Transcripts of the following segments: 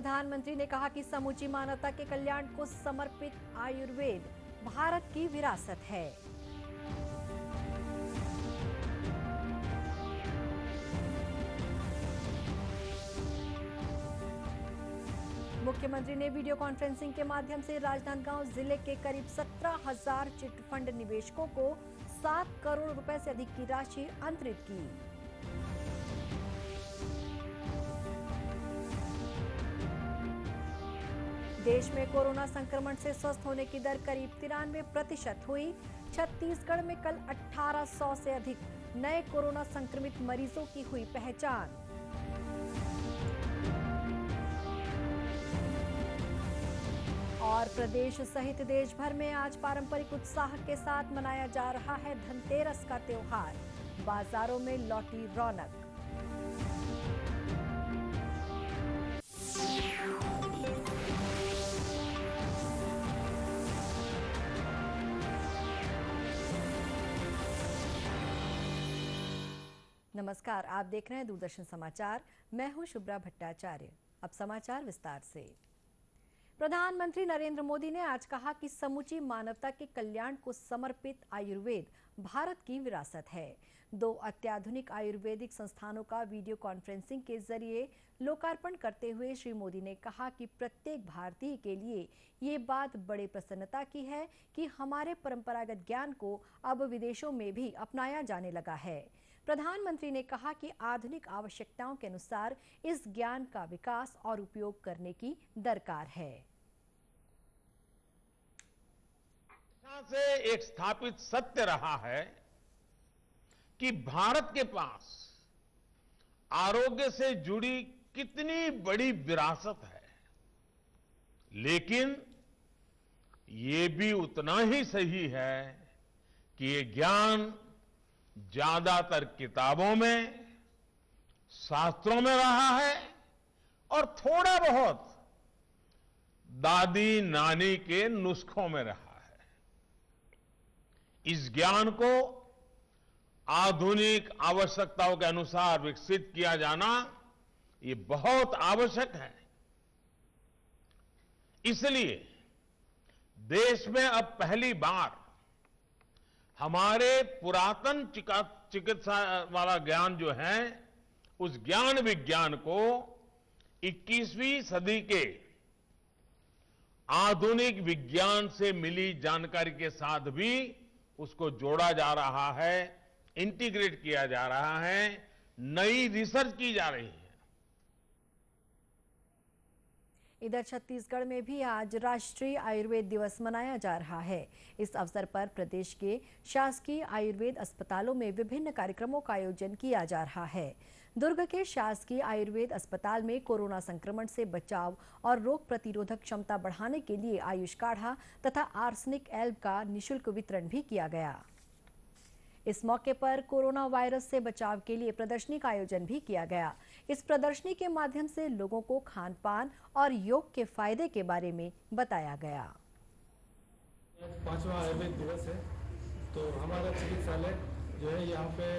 प्रधानमंत्री ने कहा कि समूची मानवता के कल्याण को समर्पित आयुर्वेद भारत की विरासत है। मुख्यमंत्री ने वीडियो कॉन्फ्रेंसिंग के माध्यम से राजनांदगांव जिले के करीब 17,000 चिटफंड निवेशकों को 7 करोड़ रुपए से अधिक की राशि अंतरित की। देश में कोरोना संक्रमण से स्वस्थ होने की दर करीब 93% हुई। छत्तीसगढ़ में कल 1800 से अधिक नए कोरोना संक्रमित मरीजों की हुई पहचान। और प्रदेश सहित देश भर में आज पारंपरिक उत्साह के साथ मनाया जा रहा है धनतेरस का त्योहार। बाजारों में लौटी रौनक। नमस्कार, आप देख रहे हैं दूरदर्शन समाचार। मैं हूं शुभ्रा भट्टाचार्य। अब समाचार विस्तार से। प्रधानमंत्री नरेंद्र मोदी ने आज कहा कि समूची मानवता के कल्याण को समर्पित आयुर्वेद भारत की विरासत है। 2 अत्याधुनिक आयुर्वेदिक संस्थानों का वीडियो कॉन्फ्रेंसिंग के जरिए लोकार्पण करते हुए श्री मोदी ने कहा कि प्रत्येक भारतीय के लिए ये बात बड़े प्रसन्नता की है कि हमारे परंपरागत ज्ञान को अब विदेशों में भी अपनाया जाने लगा है। प्रधानमंत्री ने कहा कि आधुनिक आवश्यकताओं के अनुसार इस ज्ञान का विकास और उपयोग करने की दरकार है। से एक स्थापित सत्य रहा है कि भारत के पास आरोग्य से जुड़ी कितनी बड़ी विरासत है, लेकिन ये भी उतना ही सही है कि ये ज्ञान ज्यादातर किताबों में, शास्त्रों में रहा है और थोड़ा बहुत दादी नानी के नुस्खों में रहा है। इस ज्ञान को आधुनिक आवश्यकताओं के अनुसार विकसित किया जाना ये बहुत आवश्यक है। इसलिए देश में अब पहली बार हमारे पुरातन चिकित्सा वाला ज्ञान जो है, उस ज्ञान विज्ञान को 21वीं सदी के आधुनिक विज्ञान से मिली जानकारी के साथ भी उसको जोड़ा जा रहा है, इंटीग्रेट किया जा रहा है, नई रिसर्च की जा रही है। इधर छत्तीसगढ़ में भी आज राष्ट्रीय आयुर्वेद दिवस मनाया जा रहा है। इस अवसर पर प्रदेश के शासकीय आयुर्वेद अस्पतालों में विभिन्न कार्यक्रमों का आयोजन किया जा रहा है। दुर्ग के शासकीय आयुर्वेद अस्पताल में कोरोना संक्रमण से बचाव और रोग प्रतिरोधक क्षमता बढ़ाने के लिए आयुष काढ़ा तथा आर्सेनिक एल्ब का निःशुल्क वितरण भी किया गया। इस मौके पर कोरोना वायरस से बचाव के लिए प्रदर्शनी का आयोजन भी किया गया। इस प्रदर्शनी के माध्यम से लोगों को खान पान और योग के फायदे के बारे में बताया गया। 5वां आयुर्वेद दिवस है, तो हमारा चिकित्सालय जो है यहाँ पे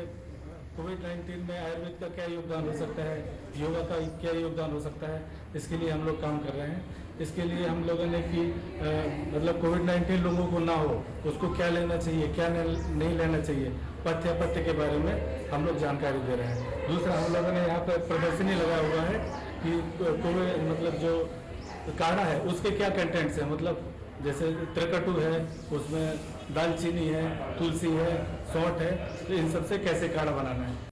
कोविड-19 में आयुर्वेद का क्या योगदान हो सकता है, योगा का क्या योगदान हो सकता है, इसके लिए हम लोग काम कर रहे हैं। इसके लिए हम लोगों ने कि मतलब कोविड-19 लोगों को ना हो, उसको क्या लेना चाहिए, क्या नहीं लेना चाहिए, पथ्य के बारे में हम लोग जानकारी दे रहे हैं। दूसरा, हम लोगों ने यहाँ पर प्रदर्शनी लगा हुआ है कि कोविड मतलब जो काढ़ा है उसके क्या कंटेंट्स है, मतलब जैसे त्रिकटु है, उसमें दालचीनी है, तुलसी है, सौंठ है, तो इन सबसे कैसे काढ़ा बनाना है।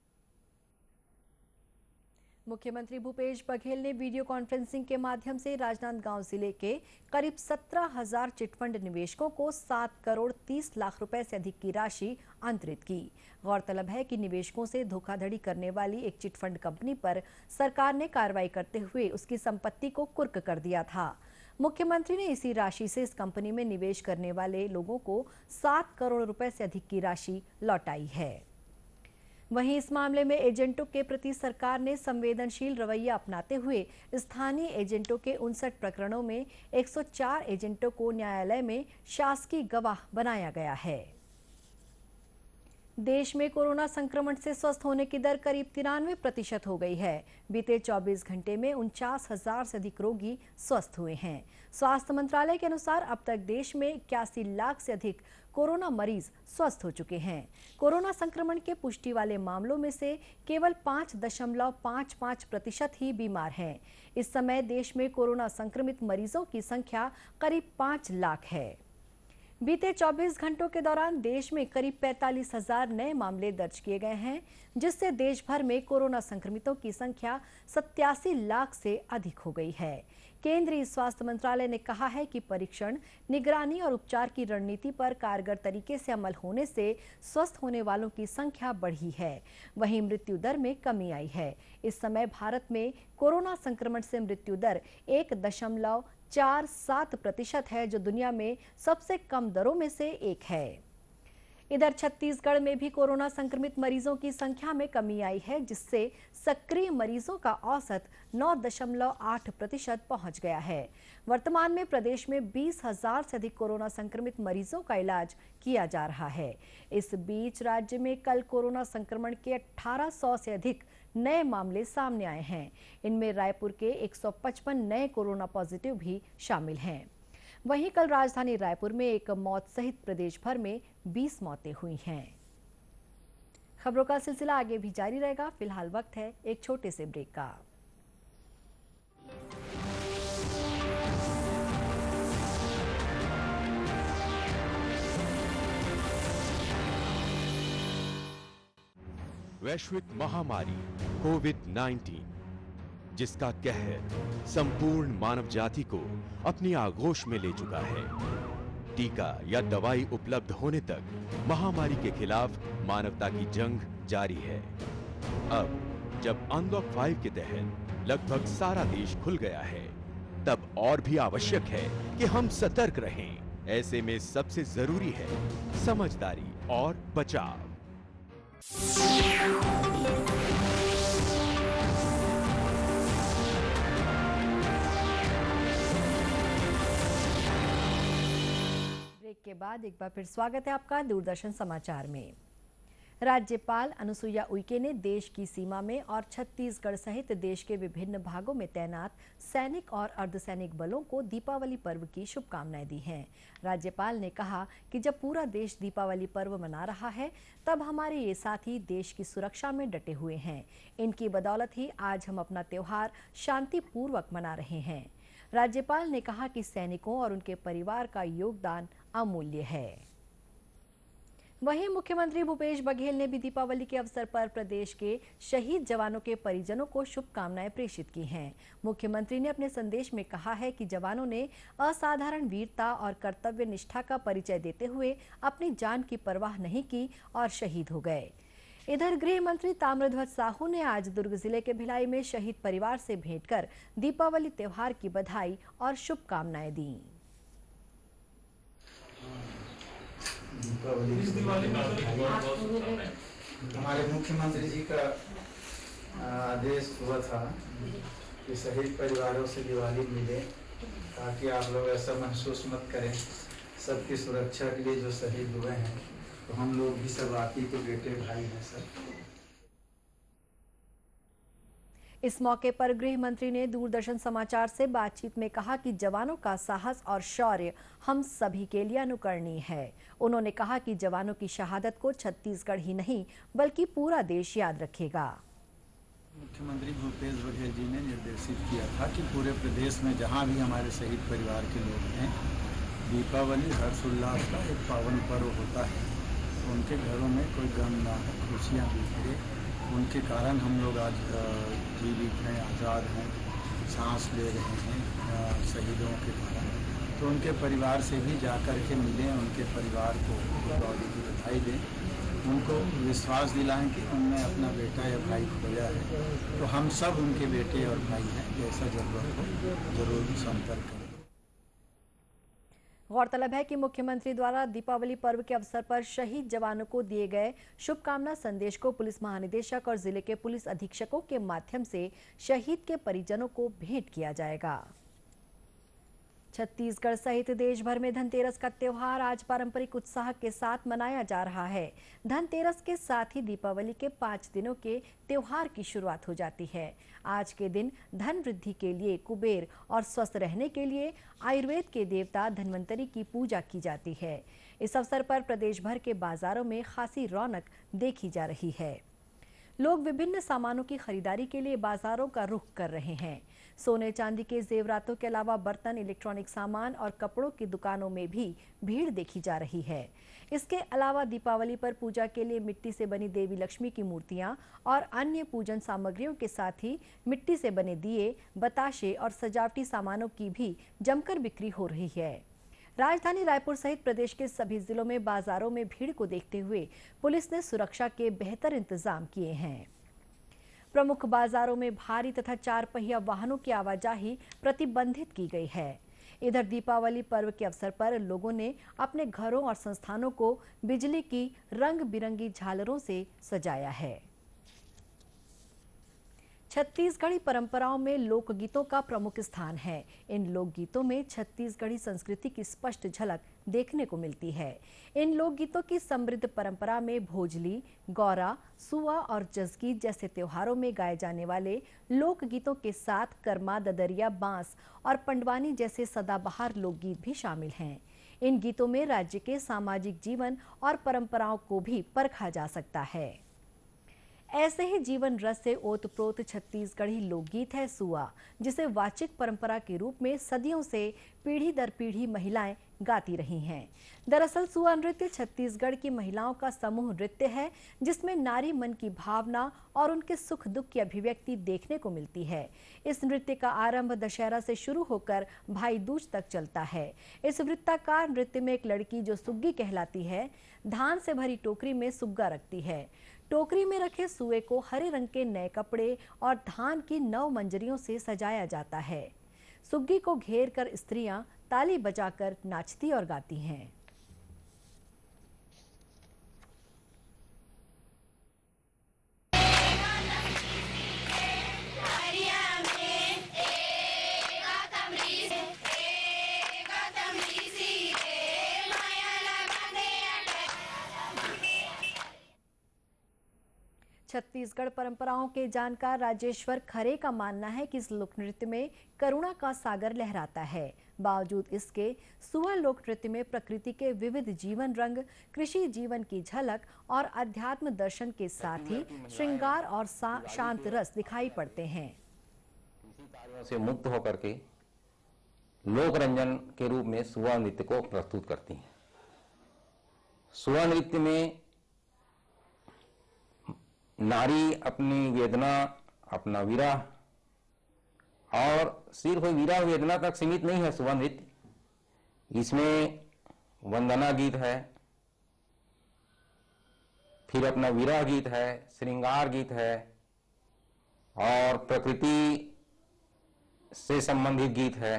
मुख्यमंत्री भूपेश बघेल ने वीडियो कॉन्फ्रेंसिंग के माध्यम से राजनांदगांव जिले के करीब 17,000 चिटफंड निवेशकों को 7 करोड़ 30 लाख रुपए से अधिक की राशि अंतरित की। गौरतलब है कि निवेशकों से धोखाधड़ी करने वाली एक चिटफंड कंपनी पर सरकार ने कार्रवाई करते हुए उसकी संपत्ति को कुर्क कर दिया था। मुख्यमंत्री ने इसी राशि से इस कंपनी में निवेश करने वाले लोगों को 7 करोड़ रुपए से अधिक की राशि लौटाई है। वहीं इस मामले में एजेंटों के प्रति सरकार ने संवेदनशील रवैया अपनाते हुए स्थानीय एजेंटों के 59 प्रकरणों में 104 एजेंटों को न्यायालय में शासकीय गवाह बनाया गया है। देश में कोरोना संक्रमण से स्वस्थ होने की दर करीब 93% हो गई है। बीते 24 घंटे में 49,000 से अधिक रोगी स्वस्थ हुए हैं। स्वास्थ्य मंत्रालय के अनुसार अब तक देश में 81 लाख से अधिक कोरोना मरीज स्वस्थ हो चुके हैं। कोरोना संक्रमण के पुष्टि वाले मामलों में से केवल 5.55% ही बीमार हैं। इस समय देश में कोरोना संक्रमित मरीजों की संख्या करीब 5 लाख है। बीते 24 घंटों के दौरान देश में करीब 45,000 नए मामले दर्ज किए गए हैं, जिससे देश भर में कोरोना संक्रमितों की संख्या 87 लाख से अधिक हो गई है। केंद्रीय स्वास्थ्य मंत्रालय ने कहा है कि परीक्षण, निगरानी और उपचार की रणनीति पर कारगर तरीके से अमल होने से स्वस्थ होने वालों की संख्या बढ़ी है। वहीं मृत्यु दर में कमी आई है। इस समय भारत में कोरोना संक्रमण से मृत्यु दर 1.47% है, जो दुनिया में सबसे कम दरों में से एक है। इधर छत्तीसगढ़ में भी कोरोना संक्रमित मरीजों की संख्या में कमी आई है, जिससे सक्रिय मरीजों का औसत 9.8% पहुंच गया है। वर्तमान में प्रदेश में 20,000 से अधिक कोरोना संक्रमित मरीजों का इलाज किया जा रहा है। इस बीच राज्य में कल कोरोना संक्रमण के 1800 से अधिक नए मामले सामने आए हैं। इनमें रायपुर के 155 नए कोरोना पॉजिटिव भी शामिल हैं। वहीं कल राजधानी रायपुर में एक मौत सहित प्रदेश भर में 20 मौतें हुई हैं। खबरों का सिलसिला आगे भी जारी रहेगा। फिलहाल वक्त है एक छोटे से ब्रेक का। वैश्विक महामारी कोविड-19, जिसका कहर संपूर्ण मानव जाति को अपनी आगोश में ले चुका है। टीका या दवाई उपलब्ध होने तक महामारी के खिलाफ मानवता की जंग जारी है। अब जब अनलॉक 5 के तहत लगभग सारा देश खुल गया है, तब और भी आवश्यक है कि हम सतर्क रहें। ऐसे में सबसे जरूरी है समझदारी और बचाव। ब्रेक के बाद एक बार फिर स्वागत है आपका दूरदर्शन समाचार में। राज्यपाल अनुसुईया उइके ने देश की सीमा में और छत्तीसगढ़ सहित देश के विभिन्न भागों में तैनात सैनिक और अर्धसैनिक बलों को दीपावली पर्व की शुभकामनाएं दी हैं। राज्यपाल ने कहा कि जब पूरा देश दीपावली पर्व मना रहा है, तब हमारे ये साथी देश की सुरक्षा में डटे हुए हैं। इनकी बदौलत ही आज हम अपना त्योहार शांतिपूर्वक मना रहे हैं। राज्यपाल ने कहा कि सैनिकों और उनके परिवार का योगदान अमूल्य है। वहीं मुख्यमंत्री भूपेश बघेल ने भी दीपावली के अवसर पर प्रदेश के शहीद जवानों के परिजनों को शुभकामनाएं प्रेषित की हैं। मुख्यमंत्री ने अपने संदेश में कहा है कि जवानों ने असाधारण वीरता और कर्तव्य निष्ठा का परिचय देते हुए अपनी जान की परवाह नहीं की और शहीद हो गए। इधर गृह मंत्री ताम्रध्वज साहू ने आज दुर्ग जिले के भिलाई में शहीद परिवार से भेंट कर दीपावली त्योहार की बधाई और शुभकामनाएं दी। हमारे मुख्यमंत्री जी का आदेश हुआ था कि शहीद परिवारों से दिवाली मिले, ताकि आप लोग ऐसा महसूस मत करें। सबकी सुरक्षा के लिए जो शहीद हुए हैं, तो हम लोग भी सब आप ही के बेटे भाई हैं सर। इस मौके पर गृह मंत्री ने दूरदर्शन समाचार से बातचीत में कहा कि जवानों का साहस और शौर्य हम सभी के लिए अनुकरणीय है। उन्होंने कहा कि जवानों की शहादत को छत्तीसगढ़ ही नहीं बल्कि पूरा देश याद रखेगा। मुख्यमंत्री भूपेश बघेल जी ने निर्देशित किया था कि पूरे प्रदेश में जहां भी हमारे शहीद परिवार के लोग हैं, दीपावली हर्षोल्लास का एक पावन पर्व होता है। उनके घरों में कोई गम ना हो, खुशियाँ बिखरे। उनके कारण हम लोग आज जीवित हैं, आज़ाद हैं, सांस ले रहे हैं शहीदों के कारण। तो उनके परिवार से भी जाकर के मिलें, उनके परिवार को दीपावली की बधाई दें, उनको विश्वास दिलाएं कि उनने अपना बेटा या भाई खोया है, तो हम सब उनके बेटे और भाई हैं। जैसा जरूरत हो जरूर संपर्क करें। गौरतलब है कि मुख्यमंत्री द्वारा दीपावली पर्व के अवसर पर शहीद जवानों को दिए गए शुभकामना संदेश को पुलिस महानिदेशक और जिले के पुलिस अधीक्षकों के माध्यम से शहीद के परिजनों को भेंट किया जाएगा। छत्तीसगढ़ सहित देश भर में धनतेरस का त्योहार आज पारंपरिक उत्साह के साथ मनाया जा रहा है। धनतेरस के साथ ही दीपावली के 5 दिनों के त्योहार की शुरुआत हो जाती है। आज के दिन धन वृद्धि के लिए, कुबेर और स्वस्थ रहने के लिए आयुर्वेद के देवता धन्वंतरी की पूजा की जाती है। इस अवसर पर प्रदेश भर के बाजारों में खासी रौनक देखी जा रही है। लोग विभिन्न सामानों की खरीदारी के लिए बाजारों का रुख कर रहे हैं। सोने चांदी के जेवरातों के अलावा बर्तन, इलेक्ट्रॉनिक सामान और कपड़ों की दुकानों में भी भीड़ देखी जा रही है। इसके अलावा दीपावली पर पूजा के लिए मिट्टी से बनी देवी लक्ष्मी की मूर्तियां और अन्य पूजन सामग्रियों के साथ ही मिट्टी से बने दिए, बताशे और सजावटी सामानों की भी जमकर बिक्री हो रही है। राजधानी रायपुर सहित प्रदेश के सभी जिलों में बाजारों में भीड़ को देखते हुए पुलिस ने सुरक्षा के बेहतर इंतजाम किए हैं। प्रमुख बाजारों में भारी तथा 4 पहिया वाहनों की आवाजाही प्रतिबंधित की गई है। इधर दीपावली पर्व के अवसर पर लोगों ने अपने घरों और संस्थानों को बिजली की रंग बिरंगी झालरों से सजाया है। छत्तीसगढ़ी परंपराओं में लोकगीतों का प्रमुख स्थान है। इन लोकगीतों में छत्तीसगढ़ी संस्कृति की स्पष्ट झलक देखने को मिलती है। इन लोकगीतों की समृद्ध परंपरा में भोजली, गौरा, सुआ और जसगीत जैसे त्योहारों में गाए जाने वाले लोकगीतों के साथ कर्मा, ददरिया, बांस और पंडवानी जैसे सदाबहार लोकगीत भी शामिल हैं। इन गीतों में राज्य के सामाजिक जीवन और परंपराओं को भी परखा जा सकता है। ऐसे ही जीवन रस से ओतप्रोत छत्तीसगढ़ी लोकगीत है सुआ, जिसे वाचिक परंपरा के रूप में सदियों से पीढ़ी दर पीढ़ी महिलाएं गाती रही हैं। दरअसल सुआ नृत्य छत्तीसगढ़ की महिलाओं का समूह नृत्य है, जिसमें नारी मन की भावना और उनके सुख दुख की अभिव्यक्ति देखने को मिलती है। इस नृत्य का आरंभ दशहरा से शुरू होकर भाई दूज तक चलता है। इस वृत्ताकार नृत्य में एक लड़की जो सुग्गी कहलाती है, धान से भरी टोकरी में सुग्गा रखती है। टोकरी में रखे सुए को हरे रंग के नए कपड़े और धान की 9 मंजरियों से सजाया जाता है। सुग्गी को घेर कर स्त्रियां ताली बजाकर नाचती और गाती हैं। छत्तीसगढ़ परंपराओं के जानकार राजेश्वर खरे का मानना है कि इस लोक नृत्य में करुणा का सागर लहराता है। बावजूद इसके सुआ लोक नृत्य में प्रकृति के विविध जीवन रंग, कृषि जीवन की झलक और अध्यात्म दर्शन के साथ ही श्रृंगार और शांत रस दिखाई पड़ते हैं। कार्यों से मुक्त होकर के लोक रंजन के रूप में सुआ नृत्य को प्रस्तुत करती हैं। सुआ नृत्य में नारी अपनी वेदना, अपना विरह, और सिर्फ विरह वेदना तक सीमित नहीं है सुआ नृत्य। इसमें वंदना गीत है, फिर अपना विरह गीत है, श्रृंगार गीत है और प्रकृति से संबंधित गीत है।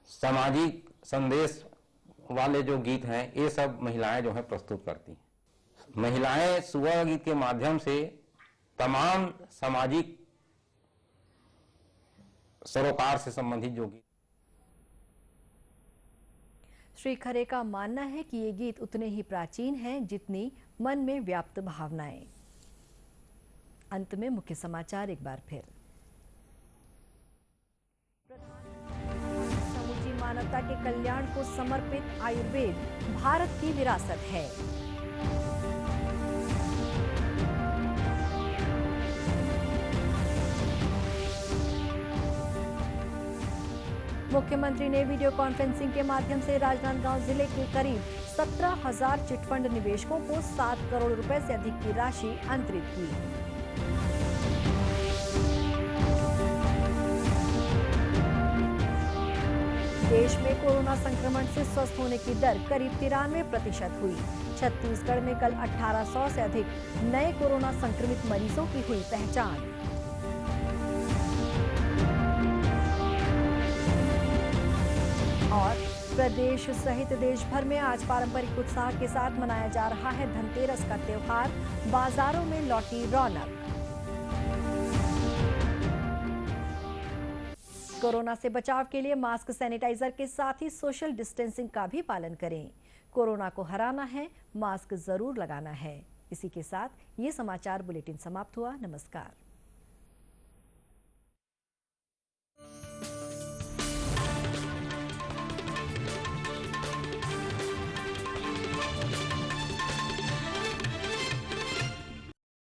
सामाजिक संदेश वाले जो गीत हैं, ये सब महिलाएं जो है प्रस्तुत करती हैं। महिलाएं सुआ गीत के माध्यम से तमाम सामाजिक सरोकार से संबंधित जो गीत। श्री खरे का मानना है कि ये गीत उतने ही प्राचीन हैं जितनी मन में व्याप्त भावनाएं। अंत में मुख्य समाचार एक बार फिर। समूची मानवता के कल्याण को समर्पित आयुर्वेद भारत की विरासत है। मुख्यमंत्री ने वीडियो कॉन्फ्रेंसिंग के माध्यम से राजनांदगांव जिले के करीब 17,000 चिटफंड निवेशकों को 7 करोड़ रुपए से अधिक की राशि अंतरित की। देश में कोरोना संक्रमण से स्वस्थ होने की दर करीब 93% हुई। छत्तीसगढ़ में कल 1800 से अधिक नए कोरोना संक्रमित मरीजों की हुई पहचान। और प्रदेश सहित देश भर में आज पारंपरिक उत्साह के साथ मनाया जा रहा है धनतेरस का त्योहार। बाजारों में लौटी रौनक। कोरोना से बचाव के लिए मास्क, सैनिटाइजर के साथ ही सोशल डिस्टेंसिंग का भी पालन करें। कोरोना को हराना है, मास्क जरूर लगाना है। इसी के साथ ये समाचार बुलेटिन समाप्त हुआ। नमस्कार।